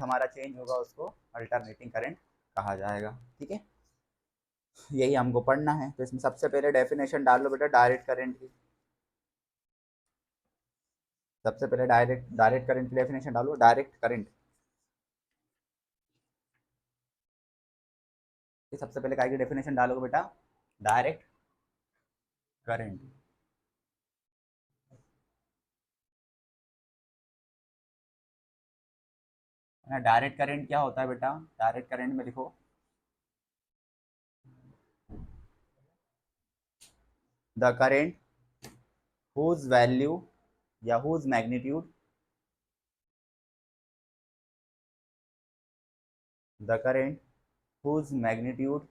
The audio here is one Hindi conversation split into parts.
हमारा चेंज होगा उसको अल्टरनेटिंग करंट कहा जाएगा। ठीक है, यही हमको पढ़ना है। तो इसमें सबसे पहले डेफिनेशन डाल लो बेटा डायरेक्ट करंट की। सबसे पहले डायरेक्ट करंट की डेफिनेशन डालो। डायरेक्ट करंट सबसे पहले काय की डेफिनेशन डालोगे बेटा? Direct current. डायरेक्ट करंट क्या होता है बेटा? डायरेक्ट करंट में लिखो द करंट whose value या whose magnitude the current whose magnitude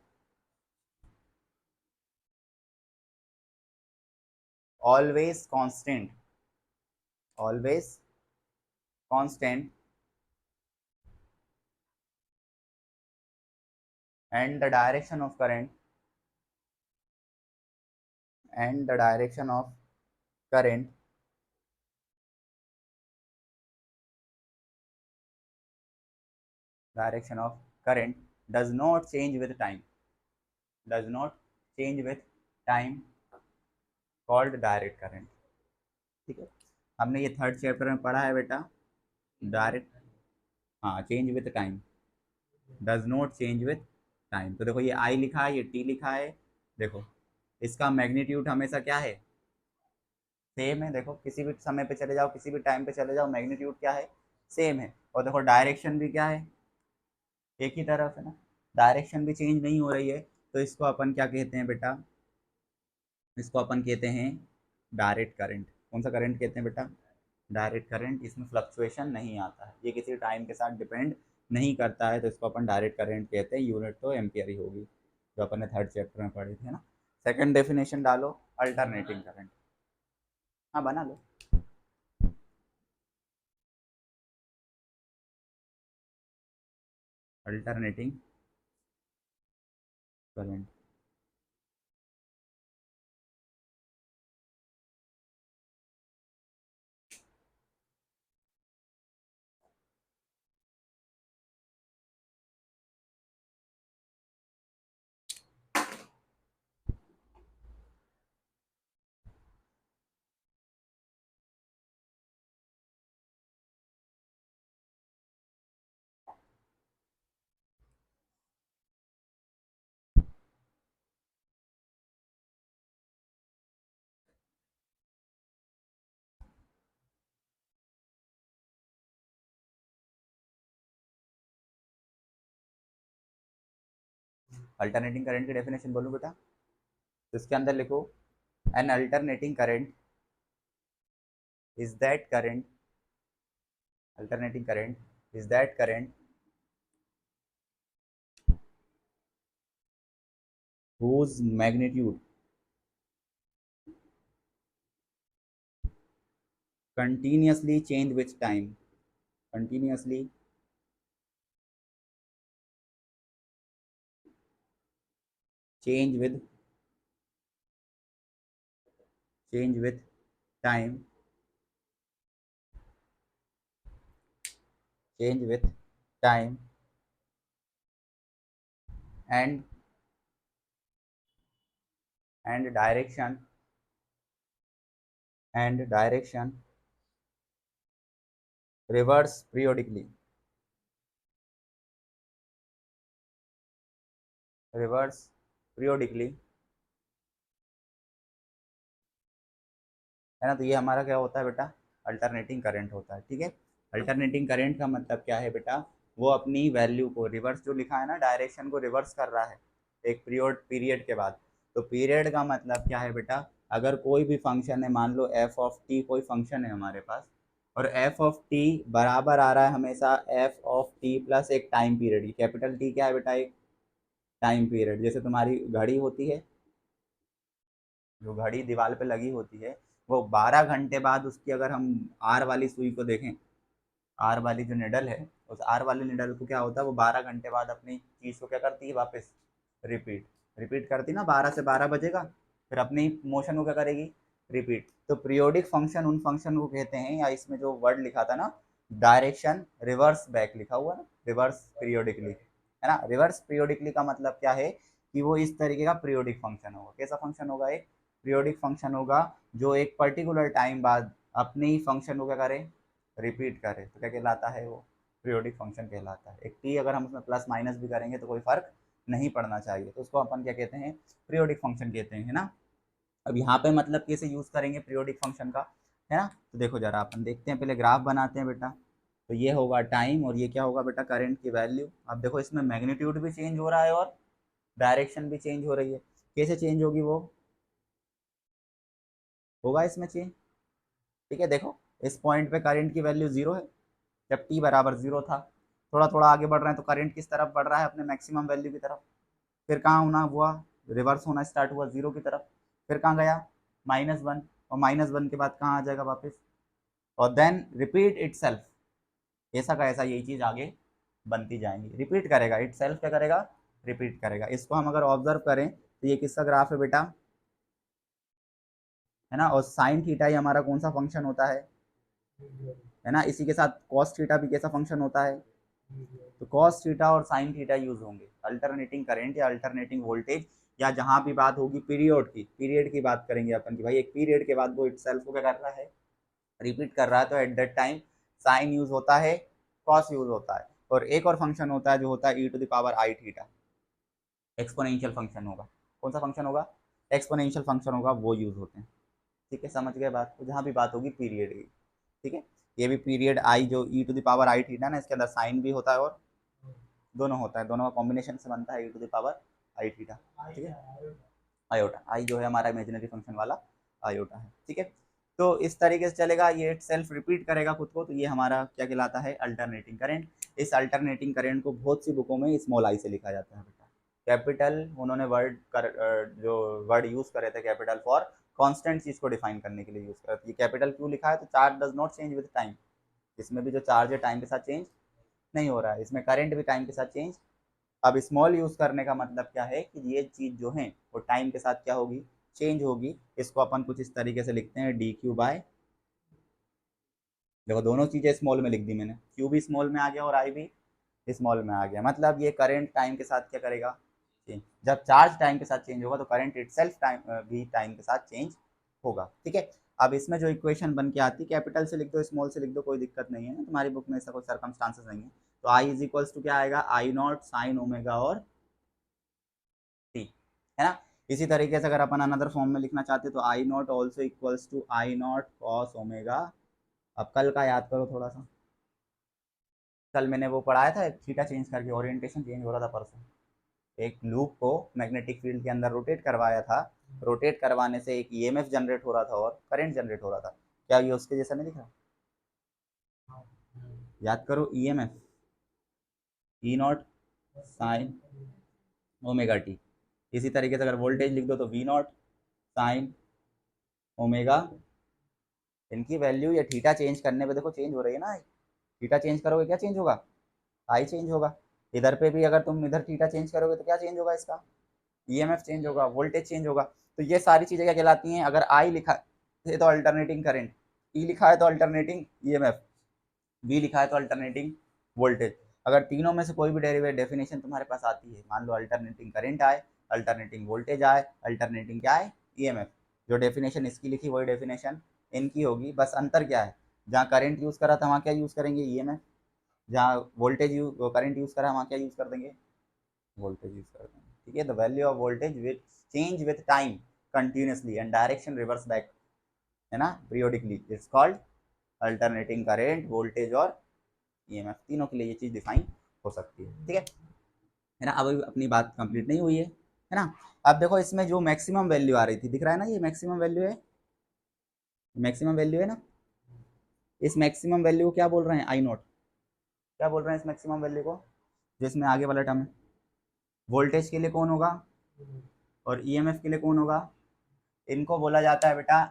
always constant and the direction of current and the direction of current direction of current does not change with time, does not change with time, called direct current। ठीक है, हमने ये थर्ड चैप्टर में पढ़ा है बेटा डायरेक्ट। हाँ, change with time, does not change with time. तो देखो ये आई लिखा है, ये टी लिखा है। देखो इसका मैग्नीट्यूड हमेशा क्या है? सेम है। देखो किसी भी समय पे चले जाओ, किसी भी टाइम पे चले जाओ, मैग्नीट्यूड क्या है? सेम है। और देखो डायरेक्शन भी क्या है? एक ही तरफ है ना, डायरेक्शन भी चेंज नहीं हो रही है। तो इसको अपन क्या कहते हैं बेटा? इसको अपन कहते हैं डायरेक्ट करंट। कौन सा करंट कहते हैं बेटा? Direct current. इसमें फ्लक्चुएशन नहीं आता है, ये किसी टाइम के साथ डिपेंड नहीं करता है, तो इसको अपन डायरेक्ट करंट कहते हैं। यूनिट तो एम्पियर ही होगी, जो अपन ने थर्ड चैप्टर में पढ़ी थी ना। सेकंड डेफिनेशन डालो अल्टरनेटिंग करंट। हाँ बना लो। Alternating current. अल्टरनेटिंग करंट की डेफिनेशन बोलूँ बेटा? तो इसके अंदर लिखो an alternating current is that current, alternating current is that current whose magnitude continuously change with time, continuously change with time, change with time and direction reverse periodically, reverse periodically है ना। तो ये हमारा क्या होता है बेटा? अल्टरनेटिंग करंट होता है। ठीक है, अल्टरनेटिंग करंट का मतलब क्या है बेटा? वो अपनी वैल्यू को रिवर्स, जो लिखा है ना, डायरेक्शन को रिवर्स कर रहा है एक पीरियड के बाद। तो पीरियड का मतलब क्या है बेटा? अगर कोई भी फंक्शन है, मान लो एफ ऑफ टी कोई फंक्शन है हमारे पास, और एफ ऑफ टी बराबर आ रहा है हमेशा एफ ऑफ टी प्लस एक टाइम पीरियड की। कैपिटल टी क्या है बेटा? एक टाइम पीरियड। जैसे तुम्हारी घड़ी होती है, जो घड़ी दीवार पे लगी होती है, वो 12 घंटे बाद उसकी अगर हम आर वाली सुई को देखें, आर वाली जो निडल है, उस आर वाली निडल को क्या होता है, वो 12 घंटे बाद अपनी चीज़ को क्या करती है? वापस रिपीट रिपीट करती ना। 12 से 12 बजेगा, फिर अपनी मोशन को क्या करेगी? रिपीट। तो पीरियोडिक फंक्शन उन फंक्शन को कहते हैं, या इसमें जो वर्ड लिखा था ना डायरेक्शन रिवर्स बैक लिखा हुआ ना, रिवर्स पीरियोडिकली, है ना। रिवर्स पीरियोडिकली का मतलब क्या है कि वो इस तरीके का पीरियोडिक फंक्शन होगा। कैसा फंक्शन होगा? एक पीरियोडिक फंक्शन होगा जो एक पर्टिकुलर टाइम बाद अपने ही फंक्शन को क्या करे, रिपीट करे। तो क्या कहलाता है? वो पीरियोडिक फंक्शन कहलाता है। एक टी अगर हम उसमें प्लस माइनस भी करेंगे तो कोई फर्क नहीं पड़ना चाहिए, तो उसको अपन क्या कहते हैं? पीरियोडिक फंक्शन कहते हैं, है ना। अब यहाँ पे मतलब कैसे यूज़ करेंगे पीरियोडिक फंक्शन का, है ना। तो देखो जरा अपन देखते हैं, पहले ग्राफ बनाते हैं बेटा। तो ये होगा टाइम और ये क्या होगा बेटा? करंट की वैल्यू। अब देखो इसमें मैग्नीट्यूड भी चेंज हो रहा है और डायरेक्शन भी चेंज हो रही है। कैसे चेंज होगी? वो होगा इसमें चेंज, ठीक है। देखो इस पॉइंट पे करंट की वैल्यू जीरो है जब टी बराबर जीरो था। थोड़ा थोड़ा आगे बढ़ रहे हैं तो करंट किस तरफ बढ़ रहा है? अपने मैक्सिमम वैल्यू की तरफ। फिर कहाँ होना हुआ? रिवर्स होना स्टार्ट हुआ जीरो की तरफ। फिर कहाँ गया? -1, और -1 के बाद कहाँ आ जाएगा वापस? और देन रिपीट इट सेल्फ। ऐसा का ऐसा यही चीज़ आगे बनती जाएंगी, रिपीट करेगा इट सेल्फ। क्या करेगा? रिपीट करेगा। इसको हम अगर ऑब्जर्व करें तो ये किसका ग्राफ है बेटा? है ना। और साइन थीटा ही हमारा कौन सा फंक्शन होता है ना। इसी के साथ कॉस थीटा भी कैसा फंक्शन होता है? तो कॉस थीटा और साइन थीटा यूज होंगे। अल्टरनेटिंग करंट या अल्टरनेटिंग वोल्टेज, या जहां भी बात होगी पीरियड की बात करेंगे अपन की भाई एक पीरियड के बाद वो इटसेल्फ को क्या कर रहा है? रिपीट कर रहा है। तो at that time sine use होता है, कॉस यूज होता है। और एक और फंक्शन होता है जो होता है e⁻i⁻, एक्सपोनेंशियल फंक्शन होगा। कौन सा फंक्शन होगा? एक्सपोनेंशियल फंक्शन होगा, वो यूज होते हैं। ठीक है, समझ गए बात को। जहाँ भी बात होगी पीरियड की, ठीक है। ये भी पीरियड आई जो e⁻i⁻ ना, इसके अंदर साइन भी होता है और दोनों होता है, दोनों का कॉम्बिनेशन से बनता है e⁻i⁻, ठीक है। आयोटा, आई जो है हमारा इमेजिनरी फंक्शन वाला आयोटा है, ठीक है। तो इस तरीके से चलेगा, ये सेल्फ रिपीट करेगा खुद को। तो ये हमारा क्या कहलाता है? Alternating current. इस अल्टरनेटिंग करंट को बहुत सी बुकों में स्मॉल आई से लिखा जाता है बेटा। कैपिटल उन्होंने जो वर्ड यूज करे थे कैपिटल फॉर कांस्टेंट चीज को डिफाइन करने के लिए यूज करा। ये कैपिटल क्यों लिखा है? तो charge does not change with time. इसमें भी जो चार्ज है टाइम के साथ चेंज नहीं हो रहा है, इसमें करंट भी टाइम के साथ चेंज। अब स्मॉल यूज करने का मतलब क्या है कि ये चीज जो है वो टाइम के साथ क्या होगी? चेंज होगी। इसको अपन कुछ इस तरीके से लिखते हैं dq/, देखो दोनों चीजें स्मॉल में लिख दी मैंने, क्यू भी स्मॉल में आ गया और आई भी स्मॉल में आ गया। मतलब ये करंट टाइम के साथ क्या करेगा? चेंज। जब चार्ज टाइम के साथ चेंज होगा तो करंट इटसेल्फ टाइम भी टाइम के साथ चेंज होगा, ठीक है। अब इसमें जो इक्वेशन बन के आती है, कैपिटल से लिख दो स्मॉल से लिख दो, कोई दिक्कत नहीं है, तुम्हारी बुक में ऐसा कोई सर्कमस्टांसेस नहीं है। तो आई इज इक्वल्स टू क्या आएगा? I0 साइन ओमेगा और टी, है ना। इसी तरीके से अगर अपन अनदर फॉर्म में लिखना चाहते तो I0 also equals to I0 cos omega. अब कल का याद करो थोड़ा सा, कल मैंने वो पढ़ाया था थीटा चेंज करके, ओरिएंटेशन चेंज हो रहा था परसों। एक लूप को मैग्नेटिक फील्ड के अंदर रोटेट करवाया था, रोटेट करवाने से एक ईएमएफ जनरेट हो रहा था और करंट जनरेट हो रहा था। क्या ये उसके जैसा नहीं दिख रहा? याद करो, EMF E0 sign omega T. इसी तरीके से अगर वोल्टेज लिख दो तो V0 साइन ओमेगा। इनकी वैल्यू या थीटा चेंज करने पे देखो चेंज हो रही है ना। थीटा चेंज करोगे क्या चेंज होगा? आई चेंज होगा। इधर पे भी अगर तुम इधर थीटा चेंज करोगे तो क्या चेंज होगा? इसका ईएमएफ चेंज होगा, वोल्टेज चेंज होगा। तो ये सारी चीजें क्या कहलाती हैं? अगर आई लिखा है तो अल्टरनेटिंग करंट, ई लिखा है तो अल्टरनेटिंग ईएमएफ, वी लिखा है तो अल्टरनेटिंग वोल्टेज। अगर तीनों में से कोई भी डेरिवेट डेफिनेशन तुम्हारे पास आती है, मान लो अल्टरनेटिंग करंट आए, अल्टरनेटिंग वोल्टेज आए, अल्टरनेटिंग क्या आए? ईएमएफ। जो डेफिनेशन इसकी लिखी वही डेफिनेशन इनकी होगी। बस अंतर क्या है? जहाँ करंट यूज करा था वहाँ क्या यूज करेंगे? ईएमएफ। जहाँ वोल्टेज करंट यूज करा वहाँ क्या यूज कर देंगे? वोल्टेज यूज कर देंगे, ठीक है। The value of voltage which change with time continuously and direction reverse back, है ना, periodically, it's called alternating current, voltage और ईएमएफ। तीनों के लिए ये चीज डिफाइन हो सकती है, ठीक है ना। अब अपनी बात कंप्लीट नहीं हुई है ना। अब देखो इसमें जो मैक्सिमम वैल्यू आ रही थी, दिख रहा है ना, ये मैक्सिमम वैल्यू है, मैक्सिमम वैल्यू है ना। इस मैक्सिमम वैल्यू को क्या बोल रहे हैं? I0। क्या बोल रहे हैं इस मैक्सिमम वैल्यू को? जो इसमें आगे वाला टर्म है, वोल्टेज के लिए कौन होगा और ईएमएफ के लिए कौन होगा? इनको बोला जाता है बेटा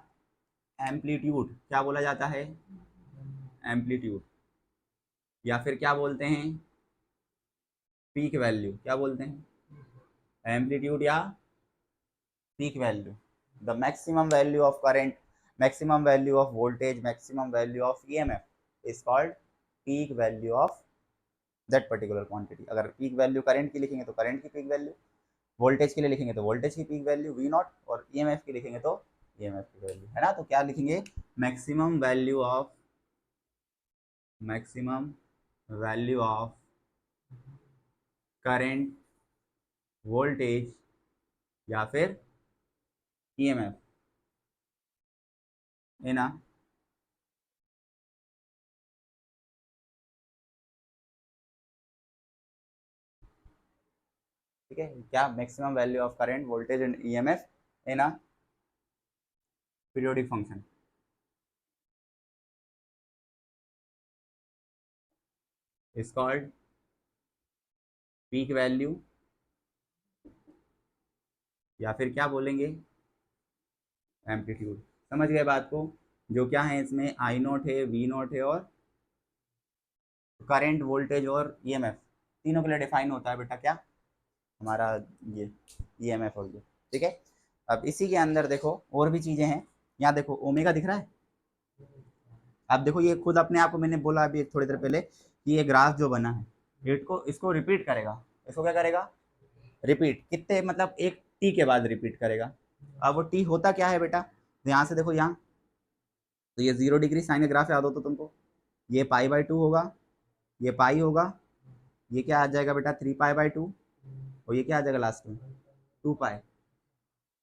एम्पलीट्यूड। क्या बोला जाता है? एम्पलीट्यूड। या फिर क्या बोलते हैं? Peak value. क्या बोलते हैं? एम्पलीट्यूड या peak value. The maximum value of current, maximum value of voltage, maximum value of EMF is called peak value of that particular quantity. अगर पीक वैल्यू करंट की लिखेंगे तो करंट की पीक वैल्यू, वोल्टेज के लिए लिखेंगे तो वोल्टेज की पीक वैल्यू वी नॉट, और ईएमएफ की लिखेंगे तो ईएमएफ की वैल्यू, है ना। तो क्या लिखेंगे, maximum value of, maximum value of current, voltage या फिर ईएमएफ है ना। ठीक है, क्या maximum value of current, voltage and EMF in a periodic function is called peak value, या फिर क्या बोलेंगे, एम्पलीट्यूड। समझ गए बात को। जो क्या है इसमें, आई नॉट है, वी नॉट है, और करंट, वोल्टेज और ईएमएफ तीनों के लिए डिफाइन होता है बेटा क्या, हमारा ये ईएमएफ और ये। ठीक है, अब इसी के अंदर देखो और भी चीज़ें हैं। यहाँ देखो ओमेगा दिख रहा है। अब देखो ये खुद अपने आप को, मैंने बोला अभी थोड़ी देर पहले कि ये ग्राफ जो बना है, रेट को इसको रिपीट करेगा। इसको क्या करेगा, रिपीट। कितने मतलब एक टी के बाद रिपीट करेगा। अब वो टी होता क्या है बेटा, तो यहाँ से देखो, यहाँ तो ये 0 डिग्री साइन का ग्राफ याद हो तो तुमको, ये पाई/2 होगा, ये पाई होगा, ये क्या आ जाएगा बेटा 3π/2, और ये क्या आ जाएगा लास्ट में 2π,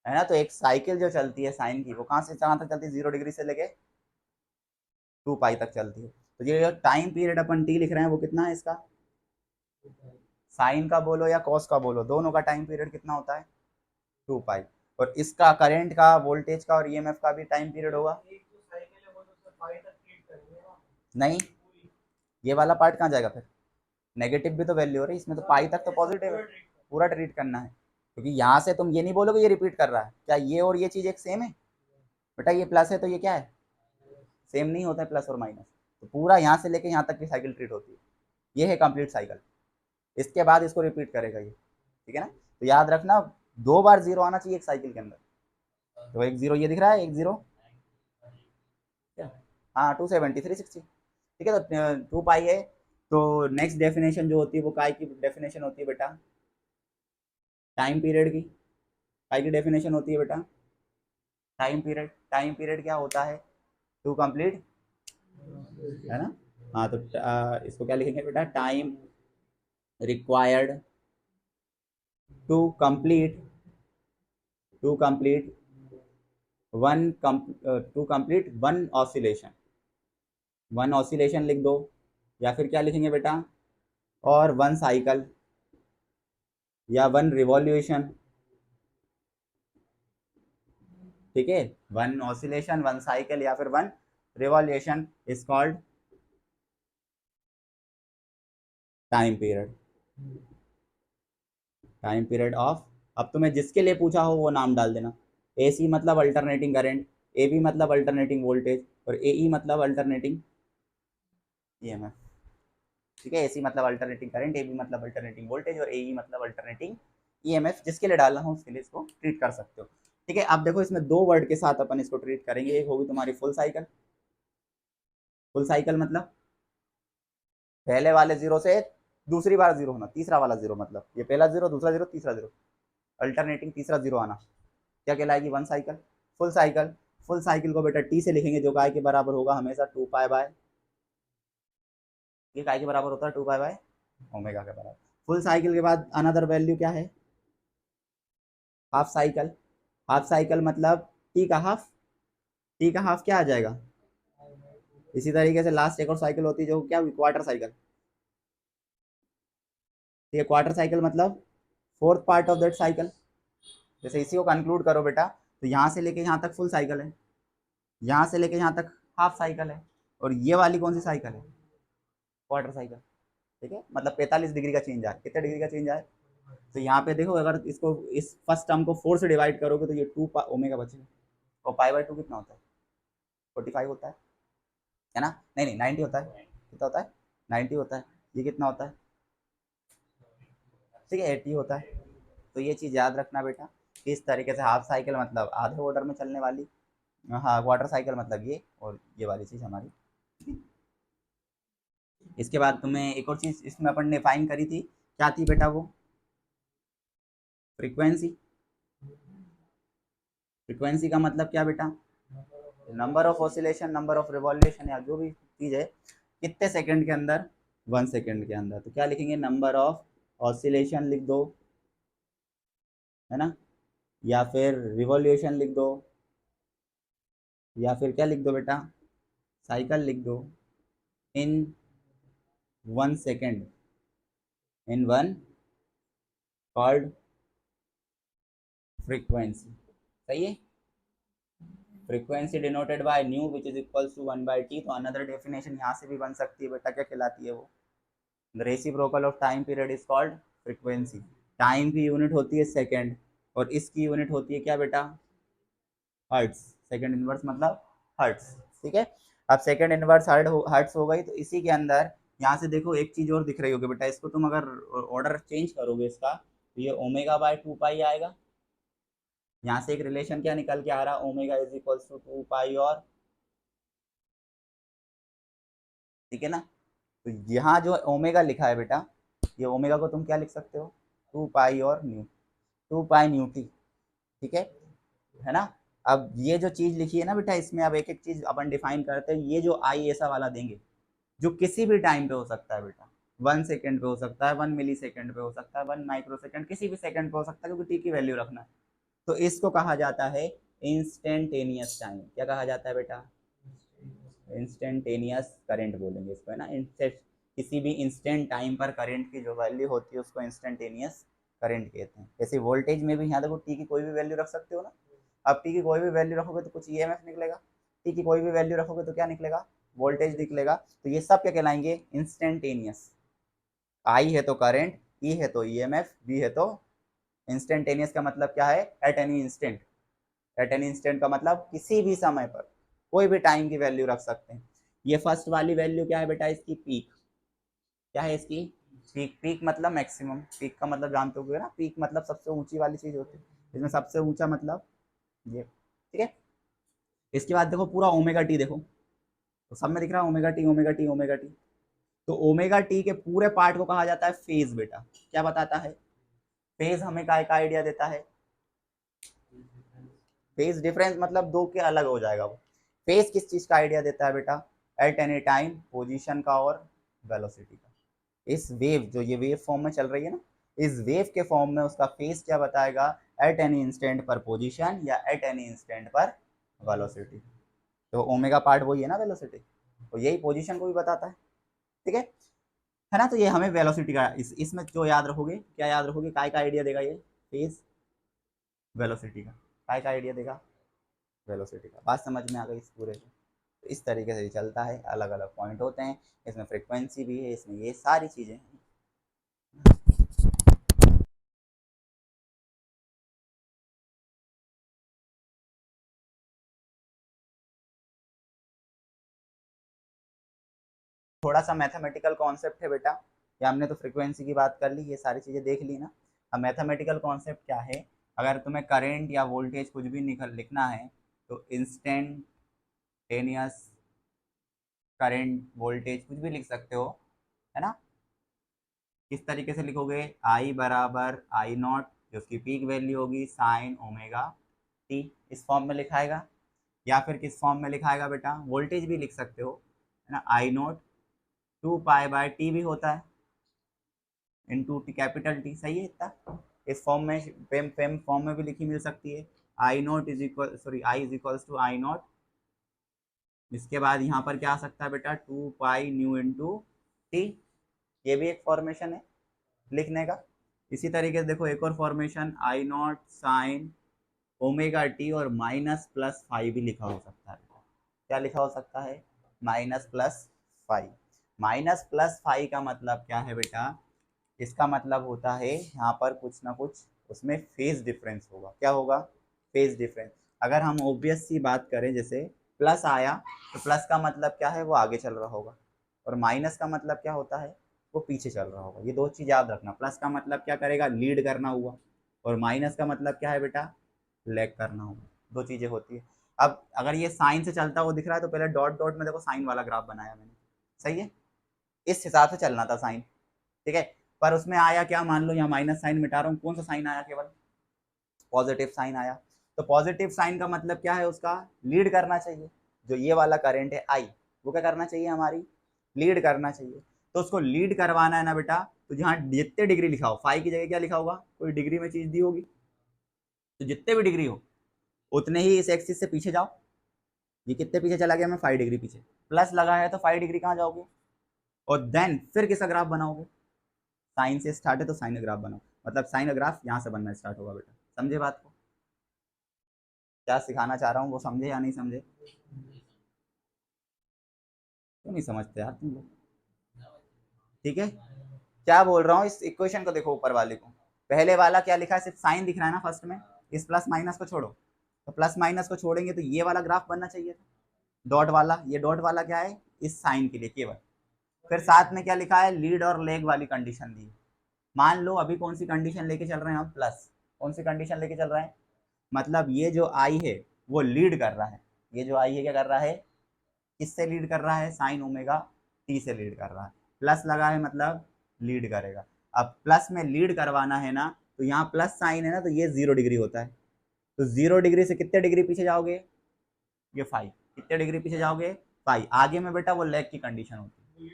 है ना। तो एक साइकिल जो चलती है साइन की, वो कहाँ से कहाँ तक चलती है, 0 डिग्री से लेके 2π तक चलती है। तो ये टाइम पीरियड अपन टी लिख रहे हैं वो कितना है इसका, साइन का बोलो या कॉस का बोलो, दोनों का टाइम पीरियड कितना होता है 2π। और इसका करंट का, वोल्टेज का और ईएमएफ का भी टाइम पीरियड होगा। नहीं, ये वाला पार्ट कहाँ जाएगा फिर, नेगेटिव भी तो वैल्यू हो रही है इसमें, तो पाई तक तो पॉजिटिव है, पूरा ट्रीट करना है। क्योंकि यहाँ से तुम ये नहीं बोलोगे ये रिपीट कर रहा है, क्या ये और ये चीज़ एक सेम है बेटा, ये प्लस है तो ये क्या है, सेम नहीं होता है प्लस और माइनस। तो पूरा यहाँ से लेके यहाँ तक की साइकिल ट्रीट होती है, ये है कंप्लीट साइकिल। इसके बाद इसको रिपीट करेगा ये, ठीक है ना। तो याद रखना 2 बार 0 आना चाहिए एक साइकिल के अंदर। तो एक 0 ये दिख रहा है, एक 0, हाँ 270 360, ठीक है। तो 2π है। तो नेक्स्ट डेफिनेशन जो होती है वो काय की डेफिनेशन होती है बेटा, टाइम पीरियड की। काय की डेफिनेशन होती है बेटा, टाइम पीरियड। टाइम पीरियड क्या होता है, टू कंप्लीट, है ना। हाँ तो इसको क्या लिखेंगे बेटा, time required to complete, to complete to complete one oscillation, one oscillation लिख दो, या फिर क्या लिखेंगे बेटा, और वन साइकिल या वन रिवॉल्यूशन। ठीक है, वन ऑसिलेशन, वन साइकिल या फिर one revolution is called time period, time period of. अब तुम्हें जिसके लिए पूछा हो वो नाम डाल देना। ए सी मतलब अल्टरनेटिंग करंट, ए बी मतलब अल्टरनेटिंग वोल्टेज, और ए ई मतलब अल्टरनेटिंग ईएमएफ। ठीक है, ए सी मतलब अल्टरनेटिंग करंट, ए बी मतलब अल्टरनेटिंग वोल्टेज, और ए ई मतलब अल्टरनेटिंग ईएमएफ। जिसके लिए डालना हो उसके लिए इसको ट्रीट कर सकते हो। ठीक है, अब देखो इसमें दो वर्ड के साथ अपन इसको ट्रीट करेंगे। एक होगी तुम्हारी फुल साइकिल। फुल साइकिल मतलब पहले वाले जीरो से दूसरी बार जीरो होना, तीसरा वाला जीरो, मतलब ये पहला जीरो, दूसरा जीरो, तीसरा जीरो, अल्टरनेटिंग तीसरा जीरो आना, क्या कहलाएगी, one cycle. Full cycle, full cycle को बेटा टी से लिखेंगे जो काय के बराबर होगा हमेशा 2π/, ये काय के बराबर होता है 2π/, ओमेगा के बराबर। फुल साइकिल के बाद अनदर वैल्यू क्या है, हाफ साइकिल। हाफ साइकिल मतलब टी का हाफ, टी का हाफ क्या आ जाएगा। इसी तरीके से लास्ट एक और साइकिल होती है जो क्या हुई, क्वार्टर साइकिल। ठीक है, क्वार्टर साइकिल मतलब fourth part of that cycle. जैसे इसी को कंक्लूड करो बेटा, तो यहाँ से लेके यहाँ तक फुल साइकिल है, यहाँ से लेके यहाँ तक हाफ साइकिल है, और ये वाली कौन सी साइकिल है, क्वार्टर साइकिल। ठीक है, मतलब 45 डिग्री का चेंज आए, कितने डिग्री का चेंज आए। तो यहाँ पे देखो, अगर इसको इस फर्स्ट टर्म को 4 से डिवाइड करोगे तो ये 2 ओमेगा बचेगा, और π/2 कितना होता है, 45 होता है ना। नहीं नहीं 90 होता है, कितना होता है, 90 होता है। ये कितना होता है, ठीक है 80 होता है। तो ये चीज़ याद रखना बेटा, इस तरीके से हाफ साइकिल मतलब आधे ऑर्डर में चलने वाली, हाँ क्वार्टर साइकिल मतलब ये, और ये वाली चीज़ हमारी। इसके बाद तुम्हें एक और चीज इसमें अपन ने डिफाइन करी थी, क्या थी बेटा वो? फ्रीक्वेंसी। फ्रीक्वेंसी का मतलब क्या बेटा? Number of oscillation, number of revolution, या जो भी चीज है कितने सेकंड के अंदर, 1 सेकंड के अंदर। तो क्या लिखेंगे? नंबर ऑफ ऑसिलेशन लिख दो, है ना, या फिर रिवॉल्यूशन लिख दो, या फिर क्या लिख दो बेटा? साइकिल लिख दो in 1 second, in one called frequency. सही है। Frequency denoted by nu which is equals to 1/t। तो अनदर डेफिनेशन यहाँ से भी बन सकती है बेटा, क्या कहलाती है वो? The reciprocal of time period is called frequency. Time की यूनिट होती है सेकेंड, और इसकी यूनिट होती है क्या बेटा? हर्ट्स। सेकेंड इनवर्स मतलब हर्ट्स। ठीक है। अब सेकेंड इनवर्स हर्ट्स हो गई, तो इसी के अंदर यहाँ से देखो एक चीज और दिख रही होगी बेटा, इसको तुम अगर ऑर्डर चेंज करोगे इसका, तो ये ω/2π आएगा। यहाँ से एक रिलेशन क्या निकल के आ रहा? ओमेगा इज इक्वल्स टू 2π और, ठीक है ना। तो यहाँ जो ओमेगा लिखा है बेटा, ये ओमेगा को तुम क्या लिख सकते हो? 2π और न्यू, 2π न्यू टी। ठीक है ना। अब ये जो चीज लिखी है ना बेटा, इसमें अब एक एक चीज अपन डिफाइन करते हैं। ये जो आई ऐसा वाला देंगे, जो किसी भी टाइम पे हो सकता है बेटा, 1 सेकेंड पे हो सकता है, 1 मिली सेकेंड पे हो सकता है, 1 माइक्रो सेकेंड, किसी भी सेकेंड पे हो सकता है, क्योंकि टी की वैल्यू रखना है। तो इसको कहा जाता है इंस्टेंटेनियस टाइम। क्या कहा जाता है बेटा? इंस्टेंटेनियस करंट बोलेंगे इसको, है ना। इंस्टेंट, किसी भी इंस्टेंट टाइम पर करंट की जो वैल्यू होती है उसको इंस्टेंटेनियस करंट कहते हैं। जैसे वोल्टेज में भी यहाँ देखो टी की कोई भी वैल्यू रख सकते हो ना। अब टी की कोई भी वैल्यू रखोगे तो कुछ ईएमएफ निकलेगा, टी की कोई भी वैल्यू रखोगे तो क्या निकलेगा? वोल्टेज निकलेगा। तो ये सब क्या कहलाएंगे? इंस्टेंटेनियस। आई है तो करंट, ई है तो ईएमएफ, बी है तो इंस्टेंटेनियस। का मतलब क्या है? At any instant. At any instant का मतलब किसी भी समय पर कोई भी टाइम की वैल्यू रख सकते हैं। ये फर्स्ट वाली वैल्यू क्या है बेटा? इसकी पीक। क्या है इसकी? पीक। पीक मतलब मैक्सिमम। पीक का मतलब जानते हो ना, पीक मतलब सबसे ऊंची वाली चीज होती है। इसमें सबसे ऊंचा मतलब ये, ठीक है। इसके बाद देखो पूरा ओमेगा टी देखो, तो सब में दिख रहा है omega T, omega T, omega T. तो ओमेगा टी के पूरे पार्ट को कहा जाता है फेज बेटा। क्या बताता है? फेज हमें काय का आइडिया देता है? फेज डिफरेंस मतलब दो के अलग हो जाएगा वो। फेज किस चीज का आइडिया देता है बेटा? एट एनी टाइम पोजीशन का और वेलोसिटी का। इस वेव, जो ये वेव फॉर्म में चल रही है ना, इस वेव के फॉर्म में उसका फेज क्या बताएगा? एट एनी इंस्टेंट पर पोजीशन या एट एनी इंस्टेंट पर वेलोसिटी। तो ओमेगा पार्ट वही है ना, वेलोसिटी, तो यही पोजीशन को भी बताता है। ठीक है ना। तो ये हमें वेलोसिटी का इसमें जो याद रखोगे, क्या याद रखोगे? काय का आइडिया देगा ये? फेज वेलोसिटी का। काय का आइडिया देगा? वेलोसिटी का। बात समझ में आ गई इस पूरे से? तो इस तरीके से ये चलता है, अलग अलग पॉइंट होते हैं इसमें, फ्रिक्वेंसी भी है इसमें, ये सारी चीज़ें हैं। थोड़ा सा मैथमेटिकल कॉन्सेप्ट है बेटा, ये हमने तो फ्रिक्वेंसी की बात कर ली, ये सारी चीज़ें देख ली ना। अब मैथमेटिकल कॉन्सेप्ट क्या है? अगर तुम्हें करंट या वोल्टेज कुछ भी निकल लिखना है, तो इंस्टेंटेनियस करंट वोल्टेज कुछ भी लिख सकते हो, है ना। किस तरीके से लिखोगे? आई बराबर आई नॉट, जो उसकी पीक वैल्यू होगी, साइन ओमेगा टी, इस फॉर्म में लिखाएगा। या फिर किस फॉर्म में लिखाएगा बेटा? वोल्टेज भी लिख सकते हो, है ना। आई नॉट 2π/t भी होता है, इंटू टी, कैपिटल टी। सही है इतना। इस फॉर्म में फेम फेम फॉर्म में भी लिखी मिल सकती है। I naught is equal, sorry, I is equals to I naught. इसके बाद यहाँ पर क्या आ सकता है बेटा? 2π/न्यू टी। ये भी एक फॉर्मेशन है लिखने का। इसी तरीके से देखो एक और फॉर्मेशन, आई नॉट साइन ओमेगा टी और -+5 भी लिखा हो सकता है। क्या लिखा हो सकता है? -+5। -+5 का मतलब क्या है बेटा? इसका मतलब होता है यहाँ पर कुछ ना कुछ उसमें फेज डिफरेंस होगा। क्या होगा? Phase difference. अगर हम ऑब्वियस सी बात करें, जैसे प्लस आया, तो प्लस का मतलब क्या है? वो आगे चल रहा होगा, और माइनस का मतलब क्या होता है? वो पीछे चल रहा होगा। ये दो चीज़ याद रखना। प्लस का मतलब क्या करेगा? लीड करना हुआ, और माइनस का मतलब क्या है बेटा? लैग करना होगा। दो चीज़ें होती है। अब अगर ये साइन से चलता हुआ दिख रहा है, तो पहले डॉट डॉट में देखो साइन वाला ग्राफ बनाया मैंने। सही है। इस हिसाब से चलना था साइन, ठीक है। पर उसमें आया क्या, मान लो यहाँ माइनस साइन मिटा रहा हूँ, कौन सा साइन आया, केवल पॉजिटिव साइन आया। तो पॉजिटिव साइन का मतलब क्या है, उसका लीड करना चाहिए। जो ये वाला करंट है आई, वो क्या करना चाहिए, हमारी लीड करना चाहिए। तो उसको लीड करवाना है ना बेटा, तो जहाँ जितने डिग्री लिखा हो, फाइव की जगह क्या लिखा होगा, कोई डिग्री में चीज दी होगी, तो जितने भी डिग्री हो उतने ही इस एक्सिस से पीछे जाओ। ये कितने पीछे चला गया, मैं 5 डिग्री पीछे, प्लस लगा है तो 5 डिग्री कहाँ जाओगे, और देन फिर किसका ग्राफ बनाओगे, साइन से स्टार्ट है तो साइन ग्राफ बनाओ, मतलब साइन ग्राफ यहाँ से बनना स्टार्ट होगा बेटा। समझे बात को, क्या सिखाना चाह रहा हूँ वो समझे या नहीं समझे, क्यों नहीं समझते यार तुम लोग, ठीक है। क्या बोल रहा हूँ, इस इक्वेशन को देखो, ऊपर वाले को, पहले वाला क्या लिखा है, सिर्फ साइन दिख रहा है ना फर्स्ट में, इस प्लस माइनस को छोड़ो, तो प्लस माइनस को छोड़ेंगे तो ये वाला ग्राफ बनना चाहिए था, डॉट वाला। ये डॉट वाला क्या है, इस साइन के लिए केवल। फिर साथ में क्या लिखा है, लीड और लेग वाली कंडीशन दी। मान लो अभी कौन सी कंडीशन लेके चल रहे हैं हम, प्लस। कौन सी कंडीशन लेके चल रहे हैं, मतलब ये जो आई है वो लीड कर रहा है, ये जो आई है क्या कर रहा है, किससे लीड कर रहा है, साइन ओमेगा टी से लीड कर रहा है। प्लस लगा है मतलब लीड करेगा। अब प्लस में लीड करवाना है ना, तो यहाँ प्लस साइन है ना, तो ये 0 डिग्री होता है, तो 0 डिग्री से कितने डिग्री पीछे जाओगे, ये 5, कितने डिग्री पीछे जाओगे, 5। आगे में बेटा वो लेग की कंडीशन होती है,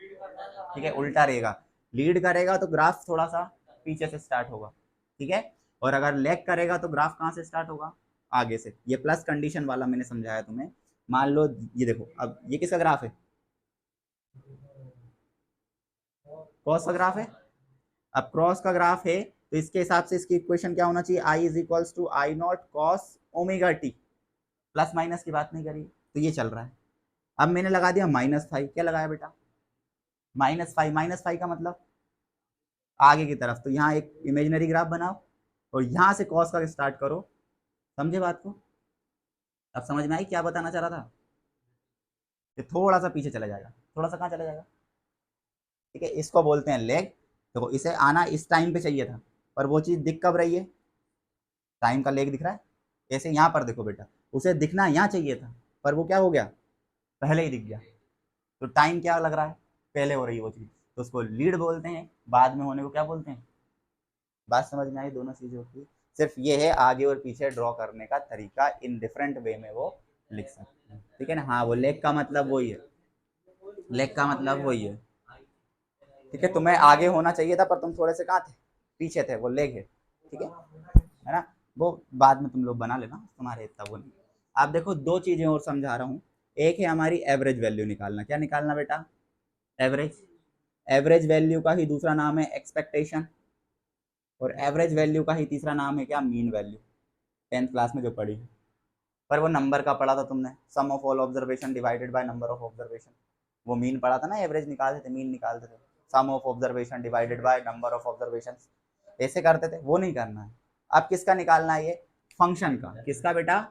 ठीक है, उल्टा रहेगा। लीड करेगा तो ग्राफ थोड़ा सा पीछे से स्टार्ट होगा, ठीक है, और अगर लेग करेगा तो ग्राफ कहाँ से स्टार्ट होगा, आगे से। ये प्लस कंडीशन वाला मैंने समझाया तुम्हें। मान लो ये देखो, अब ये किसका ग्राफ है, क्रॉस का ग्राफ है। अब क्रॉस का ग्राफ है तो इसके हिसाब से इसकी इक्वेशन क्या होना चाहिए, I is equals to I naught cos omega T. Plus minus की बात नहीं करी, तो ये चल रहा है। अब मैंने लगा दिया -5, क्या लगाया बेटा, -5, -5 का मतलब आगे की तरफ, तो यहाँ एक इमेजिनरी ग्राफ बनाओ और यहाँ से कॉस का स्टार्ट करो। समझे बात को, अब समझ में आई क्या बताना चाह रहा था, कि थोड़ा सा पीछे चला जाएगा, थोड़ा सा कहाँ चला जाएगा, ठीक है, इसको बोलते हैं लेग। देखो इसे आना इस टाइम पे चाहिए था, पर वो चीज़ दिख कब रही है, टाइम का लेग दिख रहा है, ऐसे यहाँ पर देखो बेटा, उसे दिखना यहाँ चाहिए था, पर वो क्या हो गया, पहले ही दिख गया। तो टाइम क्या लग रहा है, पहले हो रही है वो चीज़, तो उसको लीड बोलते हैं, बाद में होने को क्या बोलते हैं। बात समझ में आई दोनों चीज़ों की, सिर्फ ये है आगे और पीछे ड्रॉ करने का तरीका, इन डिफरेंट वे में वो लिख सकते हैं, ठीक है ना। हाँ, वो लेग का मतलब वही है, लेग का मतलब वही है, ठीक है। तुम्हें आगे होना चाहिए था, पर तुम थोड़े से कहाँ थे, पीछे थे, वो लेग है, ठीक है ना। वो बाद में तुम लोग बना लेना, तुम्हारे इतना वो नहीं। आप देखो दो चीज़ें और समझा रहा हूँ, एक है हमारी एवरेज वैल्यू निकालना, क्या निकालना बेटा, एवरेज। एवरेज वैल्यू का ही दूसरा नाम है एक्सपेक्टेशन, और एवरेज वैल्यू का ही तीसरा नाम है क्या, मीन वैल्यू। 10th क्लास में जो पढ़ी है, पर वो नंबर का पढ़ा था तुमने, sum of all observation divided by number of observation. वो मीन पढ़ा था ना, एवरेज निकालते थे, मीन निकालते थे, sum of observation divided by number of observation, ऐसे करते थे, वो नहीं करना है। अब किसका निकालना है, ये फंक्शन का, किसका बेटा,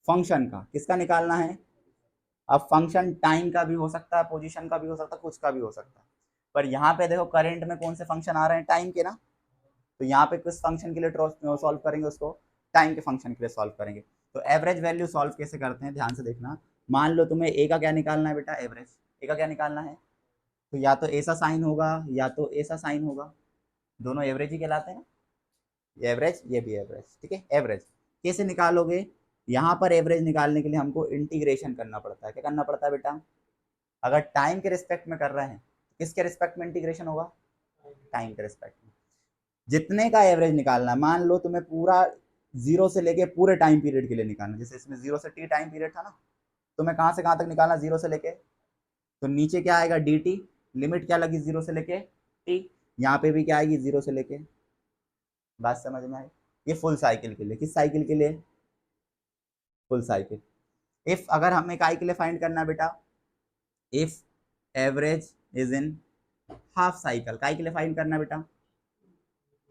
फंक्शन का, किसका निकालना है। अब फंक्शन टाइम का भी हो सकता है, पोजीशन का भी हो सकता है, कुछ का भी हो सकता है, पर यहाँ पे देखो करंट में कौन से फंक्शन आ रहे हैं, टाइम के ना, तो यहाँ पे किस फंक्शन के लिए सॉल्व करेंगे उसको, टाइम के फंक्शन के लिए सॉल्व करेंगे। तो एवरेज वैल्यू सॉल्व कैसे करते हैं, ध्यान से देखना। मान लो तुम्हें ए का क्या निकालना है बेटा, एवरेज, ए का क्या निकालना है, तो या तो ऐसा साइन होगा या तो ऐसा साइन होगा, दोनों एवरेज ही कहलाते हैं ना, ये एवरेज ये भी एवरेज, ठीक है। एवरेज कैसे निकालोगे, यहाँ पर एवरेज निकालने के लिए हमको इंटीग्रेशन करना पड़ता है, क्या करना पड़ता है बेटा, अगर टाइम के रिस्पेक्ट में कर रहे हैं तो किसके रिस्पेक्ट में इंटीग्रेशन होगा, टाइम के रिस्पेक्ट में। जितने का एवरेज निकालना है, मान लो तुम्हें पूरा जीरो से लेके पूरे टाइम पीरियड के लिए निकालना, जैसे इसमें जीरो से टी टाइम पीरियड था ना, तुम्हें कहाँ से कहाँ तक निकालना, जीरो से लेके, तो नीचे क्या आएगा डी टी, लिमिट क्या लगी जीरो से लेके टी, यहाँ पे भी क्या आएगी जीरो से लेके। बात समझ में आई, ये फुल साइकिल के लिए, किस साइकिल के लिए, फुल साइकिल। इफ अगर हमें काय के लिए फाइंड करना है बेटा, if average is in half cycle, काय के लिए फाइंड करना है बेटा,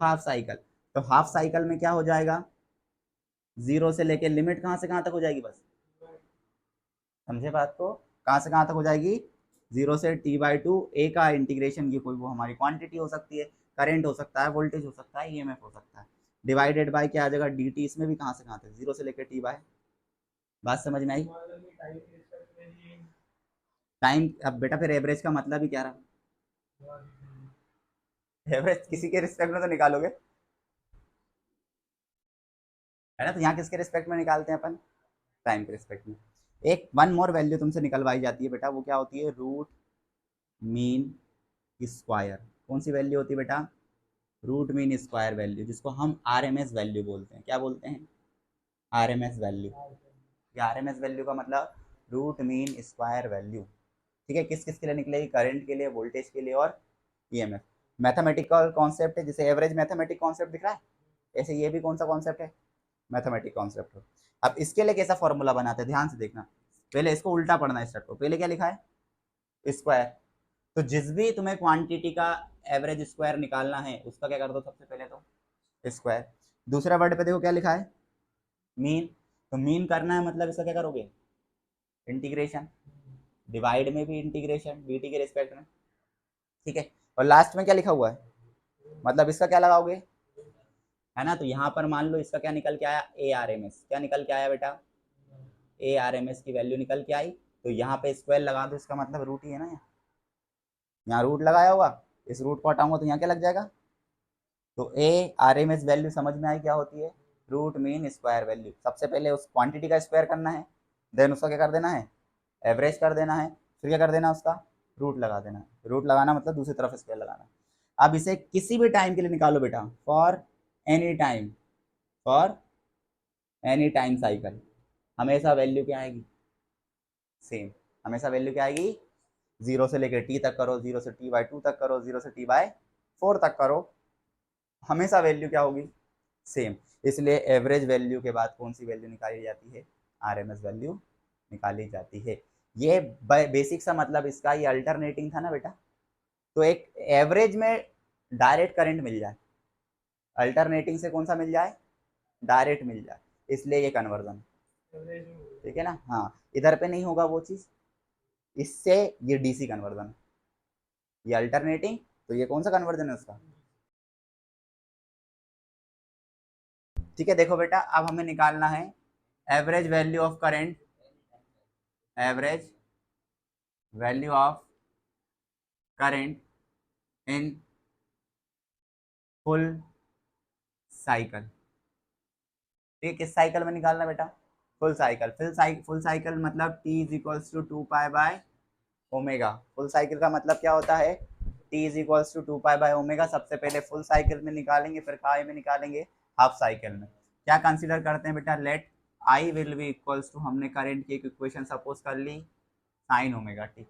हाफ साइकिल। तो हाफ साइकिल में क्या हो जाएगा, जीरो से लेके लिमिट कहाँ से कहाँ तक हो जाएगी, बस समझे बात को, कहाँ से कहाँ तक हो जाएगी, जीरो से t/2, ए का इंटीग्रेशन, की कोई वो हमारी क्वांटिटी हो सकती है, करंट हो सकता है, वोल्टेज हो सकता है, ईएमएफ हो सकता है, डिवाइडेड बाय क्या आ जाएगा डी टी, इसमें भी कहाँ से कहाँ तक, जीरो से लेकर टी बाय। बात समझ में आई, टाइम, अब बेटा फिर एवरेज का मतलब ही क्या रहा? एवरेज किसी के रिस्पेक्ट में तो निकालोगे, है ना? तो यहाँ किसके रिस्पेक्ट में निकालते हैं अपन? टाइम के रिस्पेक्ट में। एक वन मोर वैल्यू तुमसे निकलवाई जाती है बेटा, वो क्या होती है? Root mean square. कौन सी वैल्यू होती है बेटा? रूट मीन स्क्वायर वैल्यू, जिसको हम आरएमएस वैल्यू बोलते हैं। क्या बोलते हैं? RMS value. ये आरएमएस वैल्यू का मतलब रूट मीन स्क्वायर वैल्यू। ठीक है, किस किस के लिए निकलेगी? करंट के लिए, वोल्टेज के लिए और ईएमएफ। मैथमेटिकल कॉन्सेप्ट है, जैसे एवरेज मैथमेटिक कॉन्सेप्ट दिख रहा है, ऐसे ये भी कौन सा कॉन्सेप्ट है? मैथमेटिक कॉन्सेप्ट हो। अब इसके लिए कैसा फॉर्मूला बनाते हैं, ध्यान से देखना। पहले इसको उल्टा पढ़ना है स्टेप को। पहले क्या लिखा है? स्क्वायर। तो जिस भी तुम्हें क्वांटिटी का एवरेज स्क्वायर निकालना है, उसका क्या कर दो सबसे पहले? तो स्क्वायर। दूसरा वर्ड पे देखो क्या लिखा है? मीन। तो मीन करना है मतलब इसका क्या करोगे? इंटीग्रेशन। डिवाइड में भी इंटीग्रेशन, dt के रिस्पेक्ट में। ठीक है, और लास्ट में क्या लिखा हुआ है, मतलब इसका क्या लगाओगे, है ना? तो यहाँ पर मान लो इसका क्या निकल के आया? A R M S. क्या निकल के आया बेटा? ए आर एम एस की वैल्यू निकल के आई। तो यहाँ पे स्क्वायर लगा दो, इसका मतलब रूट ही है ना। यहाँ रूट लगाया होगा, इस रूट को हटाऊंगा तो यहाँ क्या लग जाएगा? तो A R M S value समझ में आई क्या होती है? Root mean square value. सबसे पहले उस क्वांटिटी का स्क्वायर करना है, देन उसका क्या कर देना है? एवरेज कर देना है, फिर क्या कर देना? उसका रूट लगा देना है। रूट लगाना मतलब दूसरी तरफ स्क्वायर लगाना है। अब इसे किसी भी टाइम के लिए निकालो बेटा, for any time, for any time cycle, हमेशा वैल्यू क्या आएगी? सेम। हमेशा वैल्यू क्या आएगी? जीरो से लेकर टी तक करो, जीरो से टी बाई टू तक करो, जीरो से टी बाई फोर तक करो, हमेशा वैल्यू क्या होगी? सेम। इसलिए एवरेज वैल्यू के बाद कौन सी वैल्यू निकाली जाती है? आरएमएस वैल्यू निकाली जाती है। ये बेसिक सा मतलब इसका, ये अल्टरनेटिंग था ना बेटा। तो एक एवरेज में डायरेक्ट करंट मिल जाए, अल्टरनेटिंग से कौन सा मिल जाए? डायरेक्ट मिल जाए, इसलिए ये कन्वर्जन। ठीक है ना? हाँ, इधर पे नहीं होगा वो चीज, इससे ये डीसी कन्वर्जन, ये अल्टरनेटिंग, तो ये कौन सा कन्वर्जन है उसका? ठीक है, देखो बेटा, अब हमें निकालना है average value of current, average value of current in full cycle. ठीक, किस साइकिल में निकालना बेटा? Full cycle. फुल साइकिल मतलब T is equals to two pi by omega. Full cycle का मतलब क्या होता है? T is equals to two pi by omega. सबसे पहले फुल साइकिल में निकालेंगे, फिर काय में निकालेंगे? हाफ साइकिल में। क्या कंसीडर करते हैं बेटा? Let I will be equals to, हमने करंट की एक इक्वेशन सपोज कर ली, साइन ओमेगा टी।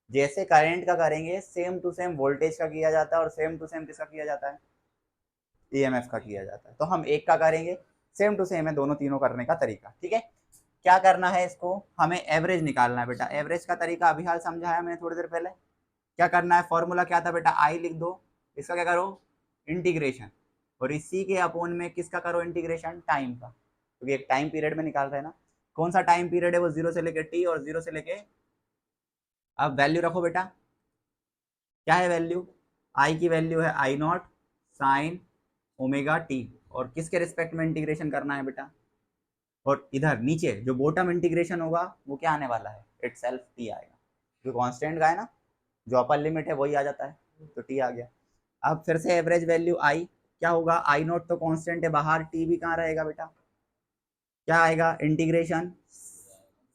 जैसे करंट का करेंगे सेम टू सेम वोल्टेज का किया जाता है, और सेम टू सेम किसका किया जाता है? ईएमएफ का किया जाता है। तो हम एक का करेंगे, सेम टू सेम है दोनों तीनों करने का तरीका। ठीक है, क्या करना है इसको? हमें एवरेज निकालना है बेटा। एवरेज का तरीका अभी हाल समझाया मैंने थोड़ी देर पहले। क्या करना है? फॉर्मूला क्या था बेटा? आई लिख दो, इसका क्या करो? इंटीग्रेशन। और इसी के अपोन में किसका करो इंटीग्रेशन? टाइम का, क्योंकि एक टाइम पीरियड में निकाल रहे हैं ना। कौन सा टाइम पीरियड है? वो जीरो से लेके टी और जीरो से लेके, अब वैल्यू रखो बेटा, क्या है वैल्यू? आई की वैल्यू है I naught sine omega T, और किसके रिस्पेक्ट में इंटीग्रेशन करना है बेटा? और इधर नीचे जो बॉटम इंटीग्रेशन होगा वो क्या आने वाला है? इट सेल्फ टी आएगा, जो कांस्टेंट का है ना, जो अपर लिमिट है वही आ जाता है, तो टी आ गया। अब फिर से एवरेज वैल्यू आई क्या होगा? आई नॉट तो कांस्टेंट है बाहर, टी भी कहाँ रहेगा बेटा? क्या आएगा? इंटीग्रेशन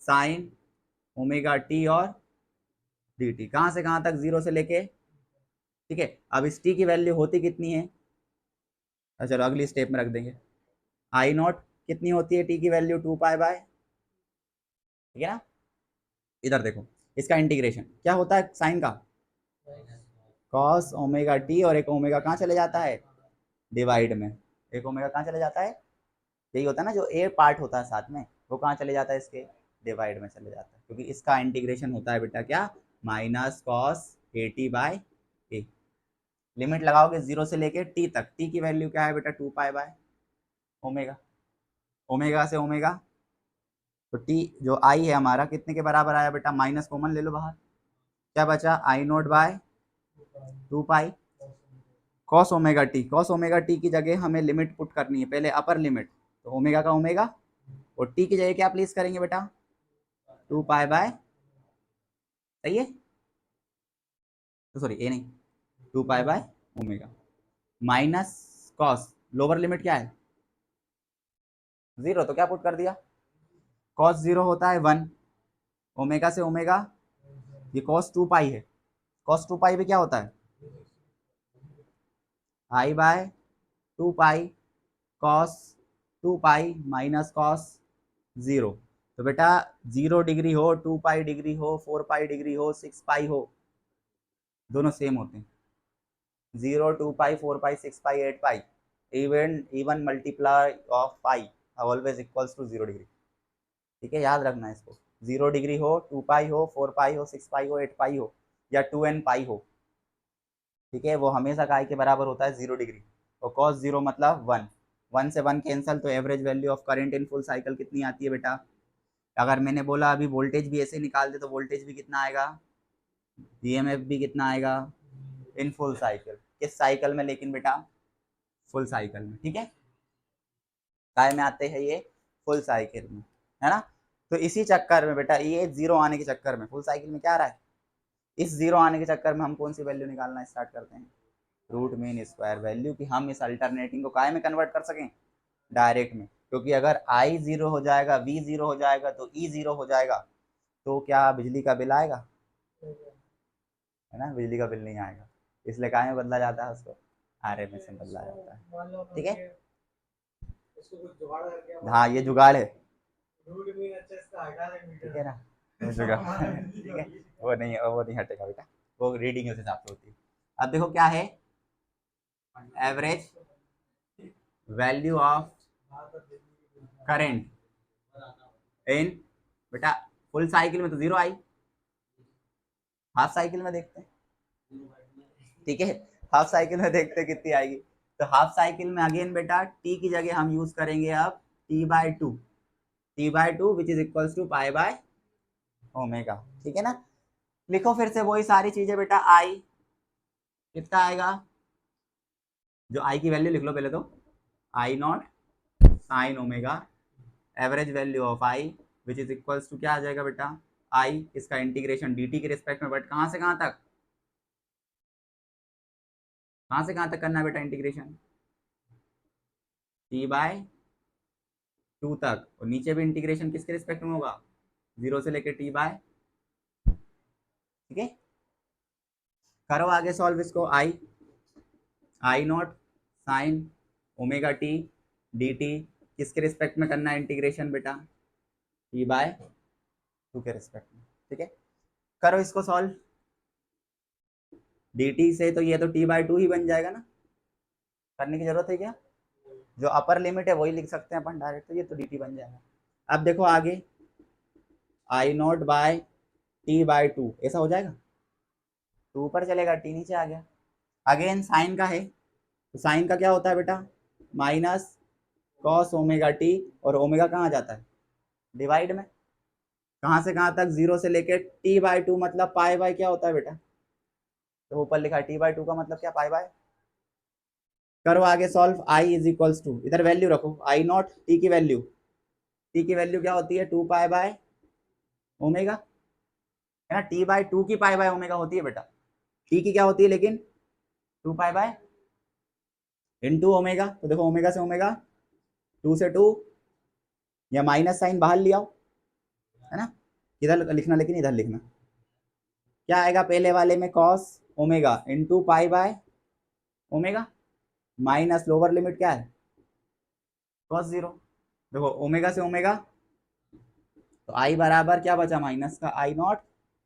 साइन ओमेगा टी और डी टी, कहाँ से कहाँ तक? जीरो से लेके। ठीक है, अब इस टी की वैल्यू होती कितनी है? चलो अगली स्टेप में रख देंगे। आई नॉट कितनी होती है टी की वैल्यू? टू पाई बाय, ठीक है ना? इधर देखो, इसका इंटीग्रेशन क्या होता है साइन का? कॉस ओमेगा टी, और एक ओमेगा कहाँ चले जाता है? डिवाइड में। एक ओमेगा कहाँ चले जाता है? यही होता है ना, जो ए पार्ट होता है साथ में, वो कहाँ चले जाता है? इसके डिवाइड में चले जाता है, क्योंकि इसका इंटीग्रेशन होता है बेटा क्या? Minus cos A T by A. Limit लगाओगे जीरो से लेके टी तक, टी की वैल्यू क्या है बेटा? Two pi by omega. Omega से ओमेगा, तो टी जो आई है हमारा कितने के बराबर आया बेटा? माइनस कॉमन ले लो बाहर, क्या बचा? I naught by two pi cos omega T. Cos omega T की जगह हमें लिमिट पुट करनी है, पहले अपर लिमिट, तो ओमेगा का ओमेगा, और टी की जगह क्या प्लेस करेंगे बेटा? टू पाई बाय सही है, तो सॉरी ए नहीं, 2 pi by omega minus cos, lower limit क्या है 0, तो क्या पुट कर दिया, कॉस 0 होता है 1, ओमेगा से ओमेगा, ये कॉस 2 पाई है, कॉस 2 पाई भी क्या होता है I by 2 pi cos 2 pi minus cos 0। तो बेटा 0 डिग्री हो, 2 पाई डिग्री हो, 4 पाई डिग्री हो, 6 पाई हो, दोनों सेम होते हैं, 0, 2 पाई, 4 पाई, 6 पाई, 8 पाई, even multiply of pi always equals to 0 degree. ठीक है, याद रखना है इसको, 0 डिग्री हो, 2 पाई हो, 4 पाई हो, 6 पाई हो, 8 पाई हो, या 2n पाई हो, ठीक है, वो हमेशा काय के बराबर होता है 0 डिग्री। और cos 0 मतलब 1, 1 से 1 कैंसल, तो average value of current in full cycle कितनी आती है बेटा, अगर मैंने बोला अभी वोल्टेज भी ऐसे निकाल दे तो वोल्टेज भी कितना आएगा, ईएमएफ भी कितना आएगा इन फुल साइकिल, किस साइकिल में, लेकिन बेटा फुल साइकिल में। ठीक है, काय में आते हैं ये, फुल साइकिल में, है ना। तो इसी चक्कर में बेटा ये 0 आने के चक्कर में, फुल साइकिल में क्या आ रहा है, इस 0 आने के चक्कर में हम कौन सी वैल्यू निकालना स्टार्ट करते हैं, रूट मीन स्क्वायर वैल्यू, कि हम इस अल्टरनेटिंग को काय में कन्वर्ट कर सकें, डायरेक्ट में। क्योंकि अगर आई 0 हो जाएगा, वी 0 हो जाएगा, तो ई 0 हो जाएगा, तो क्या बिजली का बिल आएगा, है ना, बिजली का बिल नहीं आएगा, इसलिए काय में बदला जाता है उसको, आरएमएस में बदला जाता है। ठीक है, हाँ ये जुगाड़ है, ठीक है ना, वो जुगाड़ ठीक है, वो नहीं हटेगा बेटा, वो रीडिंग उस हिसाब से होती है। अब देखो क्या है, एवरेज वैल्यू ऑफ करंट इन, बेटा फुल साइकिल में तो 0 आई, हाफ साइकिल में देखते हैं, ठीक है, हाफ साइकिल में देखते हैं कितनी आएगी। तो हाफ साइकिल में अगेन बेटा टी की जगह हम यूज करेंगे अब t/2, t/2 which is equals to pi by omega. ठीक है ना, लिखो फिर से वही सारी चीजें बेटा, आई कितना आएगा, जो आई की वैल्यू लिख लो पहले तो, I naught sine omega average value of I which is equals to क्या आ जाएगा बेटा, आई इसका इंटीग्रेशन dt के रिस्पेक्ट में, बट कहाँ से कहाँ तक, कहाँ से कहाँ तक करना है बेटा इंटीग्रेशन, t/2 तक, और नीचे भी इंटीग्रेशन किसके रिस्पेक्ट में होगा, 0 से लेकर t/, ठीक है, करो आगे सॉल्व इसको, I naught sine omega T D T किसके रिस्पेक्ट में करना है इंटीग्रेशन बेटा, t/2 के रिस्पेक्ट में। ठीक है, करो इसको सॉल्व, dt से तो ये तो t/2 ही बन जाएगा ना, करने की जरूरत है क्या, जो अपर लिमिट है वही लिख सकते हैं अपन डायरेक्ट, तो ये तो dt बन जाएगा। अब देखो आगे, आई नॉट बाय t/2 ऐसा हो जाएगा, 2 ऊपर चलेगा, t नीचे आ गया, अगेन साइन का है, तो साइन का क्या होता है बेटा, माइनस कॉस ओमेगा टी, और ओमेगा कहाँ जाता है, डिवाइड में, कहाँ से कहाँ तक, 0 से लेके t/2, मतलब पाई बाय क्या होता है बेटा, तो ऊपर लिखा t/2 का मतलब क्या, पाई बाय। करो आगे solve, I is equals to, इधर वैल्यू रखो, आई नॉट टी की वैल्यू, टी की वैल्यू क्या होती है, 2 पाई बाय ओमेगा, है ना, t/2 की पाई बाय ओमेगा होती है बेटा, टी की क्या होती है लेकिन 2 पाई बाय इनटू ओमेगा, तो देखो ओमेगा से ओमेगा, 2 से 2, या माइनस साइन बाहर ले आओ, है ना, इधर लिखना, लेकिन इधर लिखना, क्या आएगा पहले वाले में, cos omega into pi by omega, minus lower limit क्या है, कॉस 0, देखो ओमेगा से ओमेगा, तो आई बराबर क्या बचा, माइनस का आई नॉट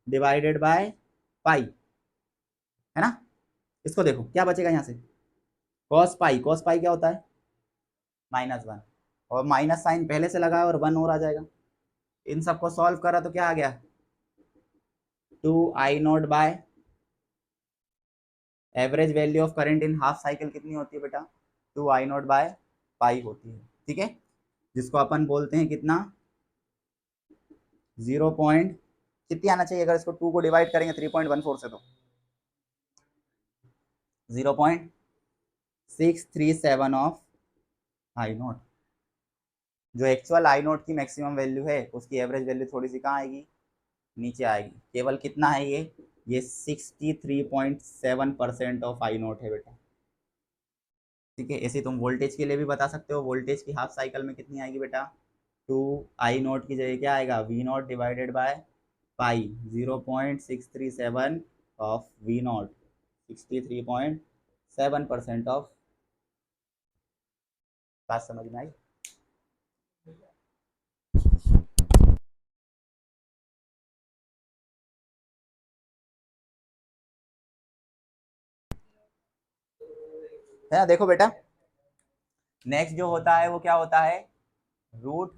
डिवाइडेड बाय पाई, है ना, इसको देखो क्या बचेगा यहाँ से, कॉस पाई, कॉस पाई क्या होता है -1, और माइनस साइन पहले से लगा है और 1 और आ जाएगा, इन सबको सॉल्व करा तो क्या आ गया, 2i0 by average value of current in half cycle कितनी होती है बेटा, 2i0 बाय पाई होती है। ठीक है, जिसको अपन बोलते हैं कितना, 0 पॉइंट कितनी आना चाहिए, अगर इसको 2 को डिवाइड करेंगे 3.14 से, तो 0.637 ऑफ आई नॉट, जो एक्चुअल आई नॉट की मैक्सिमम वैल्यू है उसकी एवरेज वैल्यू थोड़ी सी कहाँ आएगी, नीचे आएगी। केवल कितना है ये 63.7% ऑफ आई नॉट है बेटा। ठीक है, ऐसे तुम वोल्टेज के लिए भी बता सकते हो। वोल्टेज की हाफ साइकिल में कितनी आएगी बेटा, 2 आई नॉट की जगह क्या आएगा, V naught divided by pi, 0.637 of V naught, 63.7% of. बात समझ में आई? है ना, देखो बेटा, नेक्स्ट जो होता है वो क्या होता है, root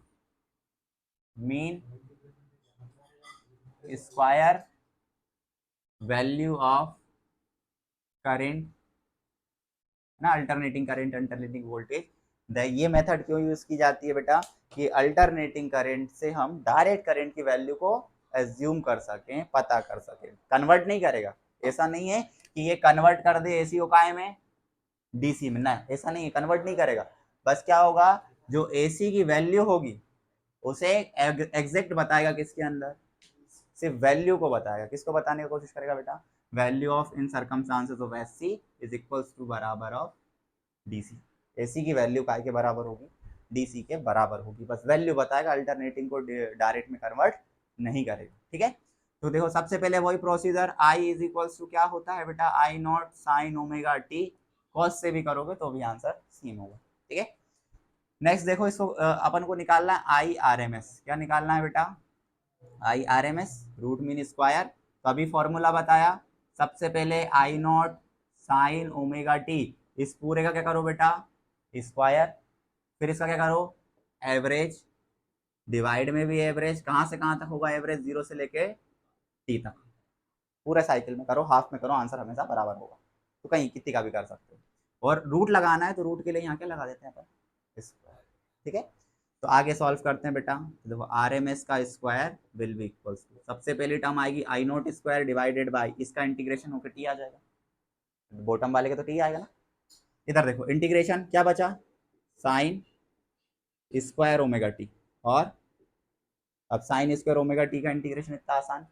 mean square value of current ना, अल्टरनेटिंग करंट, अल्टरनेटिंग वोल्टेज। ये मेथड क्यों यूज की जाती है बेटा, कि अल्टरनेटिंग करंट से हम डायरेक्ट करंट की वैल्यू को एज्यूम कर सकें, पता कर सकें। कन्वर्ट नहीं करेगा, ऐसा नहीं है कि ये कन्वर्ट कर दे एसी को काय में, डीसी में, ना ऐसा नहीं है, कन्वर्ट नहीं करेगा। बस क्या होगा, जो एसी की वैल्यू होगी उसे एग्जैक्ट बताएगा, किसके अंदर, सिर्फ वैल्यू को बताएगा। किसको बताने की कोशिश करेगा बेटा, value of in circumstances of AC is equals to बराबर ऑफ डीसी। एसी की वैल्यू काय के बराबर होगी, डीसी के बराबर होगी। बस वैल्यू बताएगा, अल्टरनेटिंग को डायरेक्ट में कन्वर्ट नहीं करेगा। ठीक है, तो देखो सबसे पहले वही procedure, I is equals to क्या होता है बेटा, I naught sine omega T, cos से भी करोगे तो भी आंसर सेम होगा। ठीक है, नेक्स्ट देखो, इसको अपन को निकालना है आई आर एम एस। क्या निकालना है बेटा, I R M S, root mean square. तो अभी फॉर्मूला बताया, सबसे पहले I naught sine omega T, इस पूरे का क्या करो बेटा, स्क्वायर, फिर इसका क्या करो, एवरेज, डिवाइड में भी एवरेज, कहाँ से कहाँ तक होगा एवरेज, 0 से लेके टी तक, पूरे साइकिल में करो, हाफ में करो, आंसर हमेशा बराबर होगा। तो कहीं कितनी का भी कर सकते हो। और रूट लगाना है तो रूट के लिए यहाँ क्या लगा देते हैं अपन, स्क्वायर। ठीक है, तो आगे सॉल्व करते हैं बेटा। तो देखो आर एम एस का square will be equals to, सबसे पहली टर्म आएगी I naught square divided by, इसका इंटीग्रेशन होकर टी आ जाएगा, बॉटम वाले के तो टी आएगा ना। इधर देखो इंटीग्रेशन क्या बचा, साइन स्क्वायर ओमेगा टी, और अब साइन स्क्वायर ओमेगा टी का इंटीग्रेशन इतना आसान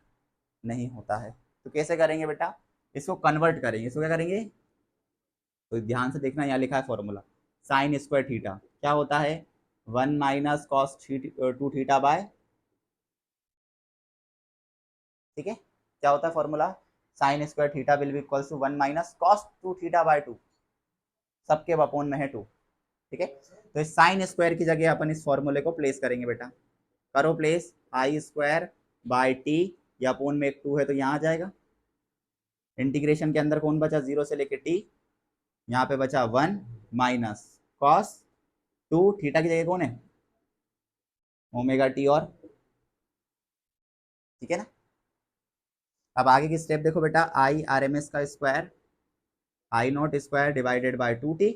नहीं होता है, तो कैसे करेंगे बेटा, इसको कन्वर्ट करेंगे। इसको क्या करेंगे, तो ध्यान से देखना, यहाँ लिखा है फॉर्मूला, साइन स्क्वायर थीटा क्या होता है, 1 माइनस कॉस 2 थीटा बाय, ठीक है, क्या होता है formula, sine square theta will be equals to 1 minus cos 2 theta by 2, सबके अपॉन में है 2। ठीक है, तो इस साइन स्क्वायर की जगह अपन इस फॉर्मूले को प्लेस करेंगे बेटा, करो place, I square by T, या अपोन में एक 2 है तो यहाँ आ जाएगा। इंटीग्रेशन के अंदर कौन बचा, 0 से लेके टी, यहाँ पे बचा 1 माइनस कॉस 2 थीटा की जगह कौन है, ओमेगा टी, और ठीक है ना। अब आगे की स्टेप देखो बेटा, आई आर एम एस का square, I naught square divided by 2t,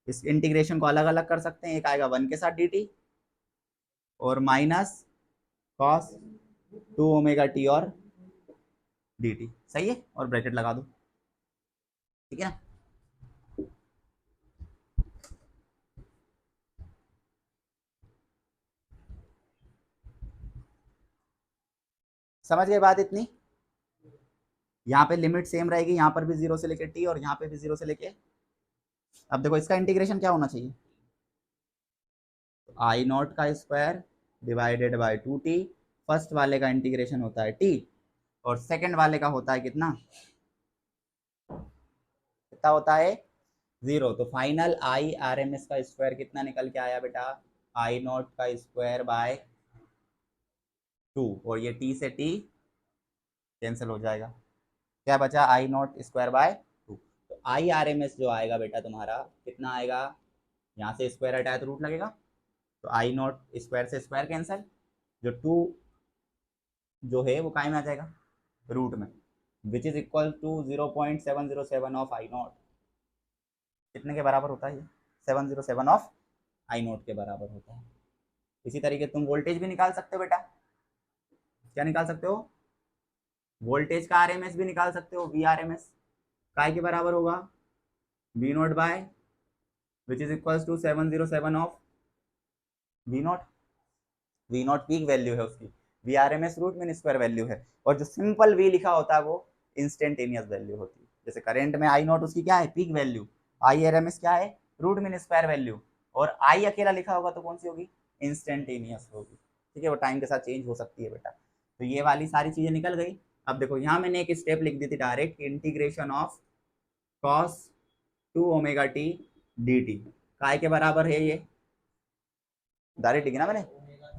इस इंटीग्रेशन को अलग अलग कर सकते हैं, एक आएगा 1 के साथ dt, और माइनस कॉस 2 ओमेगा टी और dt, सही है, और ब्रैकेट लगा दो। ठीक है ना, समझ गए बात इतनी। यहाँ पे लिमिट सेम रहेगी, यहाँ पर भी 0 से लेके टी और यहाँ पे भी 0 से लेके, अब देखो इसका इंटीग्रेशन क्या होना चाहिए, आई नॉट का square divided by 2t, first वाले का इंटीग्रेशन होता है t, और सेकंड वाले का होता है कितना, कितना होता है 0। तो final I R M S का स्क्वायर कितना निकल के आया बेटा, आई नॉट का स्क्वायर बाय 2, और ये t से t कैंसिल हो जाएगा, क्या बचा, आई नॉट स्क्वायर बाय 2। तो आई आर एम एस जो आएगा बेटा तुम्हारा कितना आएगा, यहाँ से स्क्वायर हटाया तो रूट लगेगा, तो आई नॉट स्क्वायर से स्क्वायर कैंसिल, जो 2 जो है वो काय में आ जाएगा, रूट में, which is equal to 0.707 of I naught, कितने के बराबर होता है ये, 707 ऑफ आई नॉट के बराबर होता है। इसी तरीके तुम वोल्टेज भी निकाल सकते हो बेटा, क्या निकाल सकते हो, वोल्टेज का आरएमएस भी निकाल सकते हो, वी आर एम एस काय के बराबर होगा, V naught by which is equal to 707 of V naught, V naught peak value है उसकी, VRMS root mean square value है, और जो सिंपल V लिखा होता है वो इंस्टेंटेनियस वैल्यू होती है। जैसे करंट में आई नॉट उसकी क्या है, पीक वैल्यू, IRMS क्या है, रूट मीन स्क्वायर वैल्यू, और आई अकेला लिखा होगा तो कौन सी होगी, इंस्टेंटेनियस होगी। ठीक है, वो टाइम के साथ चेंज हो सकती है बेटा। तो ये वाली सारी चीजें निकल गई। अब देखो यहाँ मैंने एक स्टेप लिख दी थी direct, integration of cos 2 omega T D T काय के बराबर है, ये डायरेक्ट लिखी ना मैंने,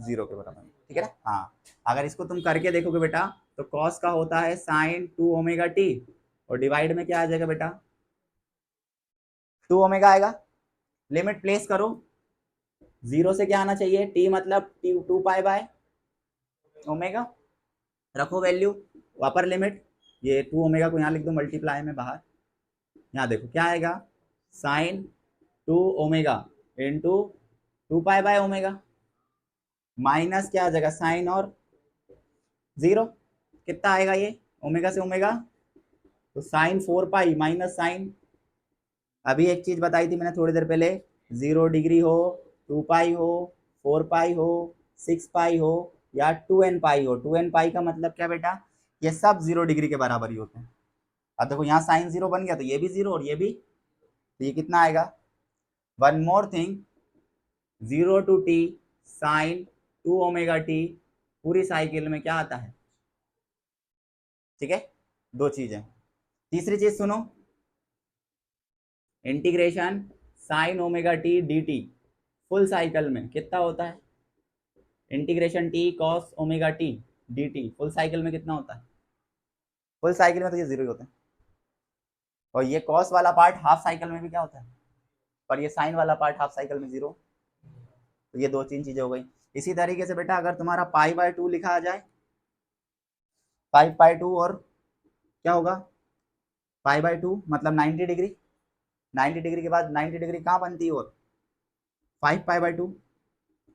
0 के बराबर, ठीक है ना। हाँ, अगर इसको तुम करके देखोगे बेटा तो cos का होता है sin 2 ओमेगा टी, और डिवाइड में क्या आ जाएगा बेटा, 2 ओमेगा आएगा। लिमिट प्लेस करो, 0 से क्या आना चाहिए, t मतलब 2 पाई बाय ओमेगा, रखो वैल्यू अपर लिमिट, ये 2 ओमेगा को यहाँ लिख दो मल्टीप्लाई में बाहर, यहाँ देखो क्या आएगा, sine 2 omega into 2 pi by omega, minus क्या आ जाएगा साइन और 0, कितना आएगा ये, ओमेगा से ओमेगा, तो साइन 4 पाई माइनस साइन, अभी एक चीज बताई थी मैंने थोड़ी देर पहले, 0 डिग्री हो, 2 पाई हो, 4 पाई हो, 6 पाई हो, या 2n पाई हो, 2n पाई का मतलब क्या बेटा, ये सब 0 डिग्री के बराबर ही होते हैं। अब देखो यहाँ साइन 0 बन गया तो ये भी 0 और ये भी, तो ये कितना आएगा, one more thing, 0 to T sine 2 omega T पूरी साइकिल में क्या आता है, ठीक है, दो चीजें। तीसरी चीज सुनो, integration sign omega T D T full cycle में कितना होता है, integration T cos omega T D T full cycle में कितना होता है, फुल साइकिल में तो ये 0 ही होता है, और ये कॉस वाला पार्ट हाफ साइकिल में भी क्या होता है, पर ये साइन वाला पार्ट हाफ साइकिल में 0। तो ये दो तीन चीजें हो गई। इसी तरीके से बेटा अगर तुम्हारा पाई बाय 2 लिखा आ जाए, 5/2, और क्या होगा, पाई/2 मतलब 90 डिग्री, 90 डिग्री के बाद 90 डिग्री कहाँ बनती है, और 5π/2,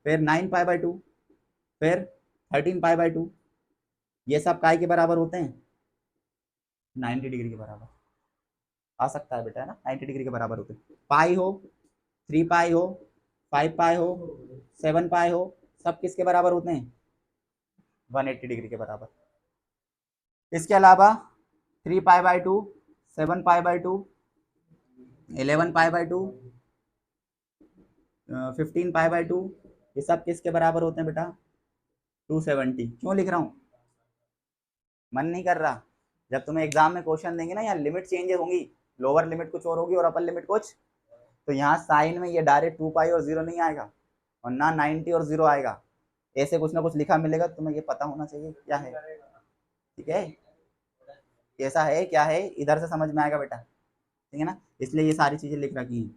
फिर 9π/2, फिर 13π/2, ये सब काय के बराबर होते हैं, 90 डिग्री के बराबर आ सकता है बेटा, है ना, 90 डिग्री के बराबर होते हैं। पाई हो, 3 पाई हो, 5 पाई हो, 7 पाई हो, सब किसके बराबर होते हैं, 180 डिग्री के बराबर। इसके अलावा 3π/2, 7π/2, 11π/2, 15π/2, ये सब किसके बराबर होते हैं बेटा, 270। क्यों लिख रहा हूँ, मन नहीं कर रहा, जब तुम्हें एग्जाम में क्वेश्चन देंगे ना, यहाँ लिमिट चेंजेस होंगी, लोअर लिमिट कुछ और होगी और अपर लिमिट कुछ, तो यहाँ साइन में ये डायरेक्ट 2 पाई और 0 नहीं आएगा, और ना 90 और 0 आएगा, ऐसे कुछ ना कुछ लिखा मिलेगा, तुम्हें ये पता होना चाहिए क्या है, ठीक है, कैसा है क्या है, इधर से समझ में आएगा बेटा, ठीक है ना, इसलिए ये सारी चीजें लिख रखी हैं।